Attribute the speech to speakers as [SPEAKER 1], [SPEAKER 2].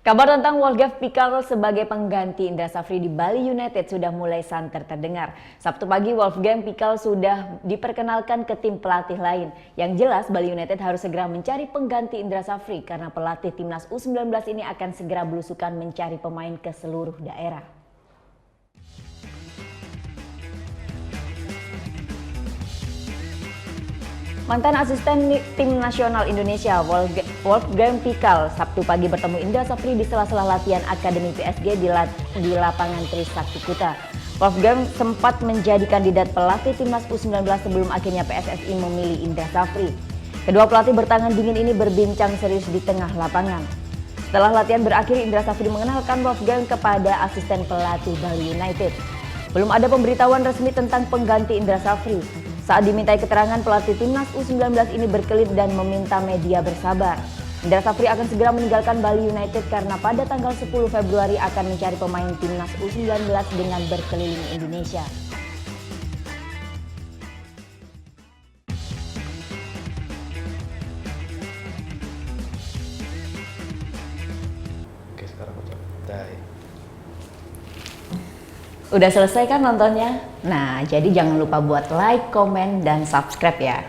[SPEAKER 1] Kabar tentang Wolfgang Pickal sebagai pengganti Indra Safri di Bali United sudah mulai santer terdengar. Sabtu pagi Wolfgang Pickal sudah diperkenalkan ke tim pelatih lain. Yang jelas Bali United harus segera mencari pengganti Indra Safri karena pelatih timnas U19 ini akan segera belusukan mencari pemain ke seluruh daerah. Mantan asisten tim nasional Indonesia Wolfgang Pickal Sabtu pagi bertemu Indra Safri di sela-sela latihan Akademi PSG di lapangan Trisakti-Kuta. Wolfgang sempat menjadi kandidat pelatih timnas U19 sebelum akhirnya PSSI memilih Indra Safri. Kedua pelatih bertangan dingin ini berbincang serius di tengah lapangan. Setelah latihan berakhir, Indra Safri mengenalkan Wolfgang kepada asisten pelatih Bali United. Belum ada pemberitahuan resmi tentang pengganti Indra Safri. Saat dimintai keterangan, pelatih timnas U19 ini berkelit dan meminta media bersabar. Indra Safri akan segera meninggalkan Bali United karena pada tanggal 10 Februari akan mencari pemain timnas U19 dengan berkeliling Indonesia.
[SPEAKER 2] Oke, sekarang udah.
[SPEAKER 1] Udah selesai kan nontonnya? Nah, jadi jangan lupa buat like, komen, dan subscribe ya.